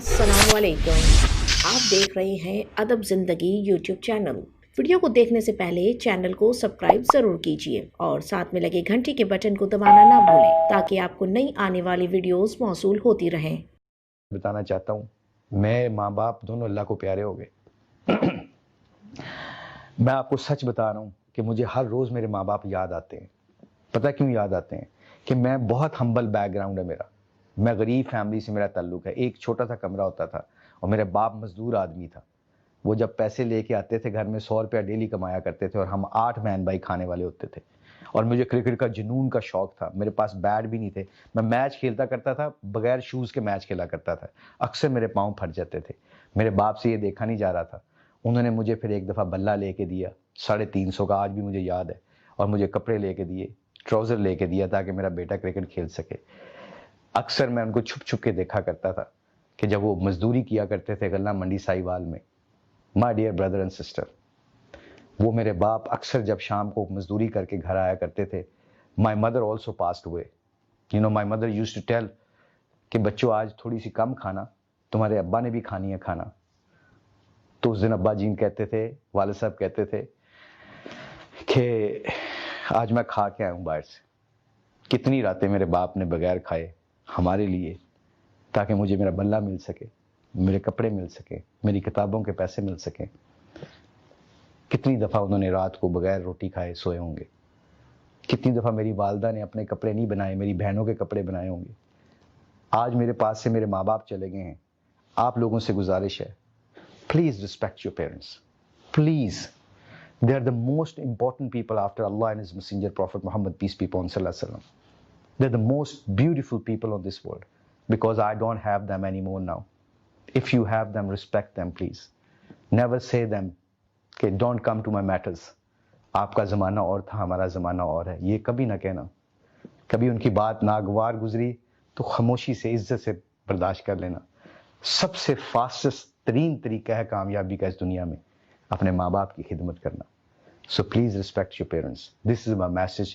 अस्सलाम वालेकुम। आप देख रहे हैं अदब ज़िंदगी यूट्यूब चैनल। वीडियो को देखने से पहले चैनल को सब्सक्राइब ज़रूर कीजिए और साथ में लगे घंटी के बटन को दबाना ना भूलें ताकि आपको नई आने वाली वीडियोस मौसूल होती रहें। बताना चाहता हूँ, मैं माँ बाप दोनों अल्लाह को प्यारे हो गए। मैं आपको सच बता रहा हूँ कि मुझे हर रोज़ मेरे माँ बाप याद आते हैं। पता क्यों याद आते हैं? कि मैं बहुत हम्बल बैकग्राउंड है मेरा। मैं गरीब फैमिली से मेरा ताल्लुक़ है। एक छोटा सा कमरा होता था और मेरे बाप मज़दूर आदमी था। वो जब पैसे लेके आते थे घर में 100 रुपया डेली कमाया करते थे और हम 8 बहन भाई खाने वाले होते थे। और मुझे क्रिकेट का जुनून का शौक था। मेरे पास बैट भी नहीं थे। मैं मैच खेलता करता था, बगैर शूज़ के मैच खेला करता था। अक्सर मेरे पाँव फट जाते थे। मेरे बाप से ये देखा नहीं जा रहा था। उन्होंने मुझे फिर एक दफ़ा बल्ला लेके दिया, 350 का, आज भी मुझे याद है। और मुझे कपड़े लेके दिए, ट्राउज़र लेके दिया ताकि मेरा बेटा क्रिकेट खेल सके। अक्सर मैं उनको छुप छुप के देखा करता था कि जब वो मजदूरी किया करते थे गन्ना मंडी साहिवाल में। My dear brother and sister, वो मेरे बाप अक्सर जब शाम को मजदूरी करके घर आया करते थे। My mother also passed away. My mother used to tell कि बच्चों आज थोड़ी सी कम खाना, तुम्हारे अब्बा ने भी खानी है खाना। तो उस दिन अब्बा जी कहते थे, वालिद साहब कहते थे कि आज मैं खा के आया हूँ बाहर से। कितनी रातें मेरे बाप ने बगैर खाए हमारे लिए, ताकि मुझे मेरा बल्ला मिल सके, मेरे कपड़े मिल सके, मेरी किताबों के पैसे मिल सकें। कितनी दफ़ा उन्होंने रात को बगैर रोटी खाए सोए होंगे। कितनी दफ़ा मेरी वालदा ने अपने कपड़े नहीं बनाए, मेरी बहनों के कपड़े बनाए होंगे। आज मेरे पास से मेरे माँ बाप चले गए हैं। आप लोगों से गुजारिश है, please respect your parents, please. They are the most important people after Allah and His Messenger Prophet Muhammad, peace be upon him. They're the most beautiful people on this world because I don't have them anymore now. If you have them, respect them, please. Never say them कि don't come to my matters. आपका ज़माना और था, हमारा ज़माना और है, ये कभी ना कहना। कभी उनकी बात नागवार गुजरी तो खामोशी से, इज्जत से बर्दाश्त कर लेना। सबसे फास्टेस्ट तरीन तरीका है कामयाबी का इस दुनिया में अपने माँ बाप की खिदमत करना। So please respect your parents. This is my message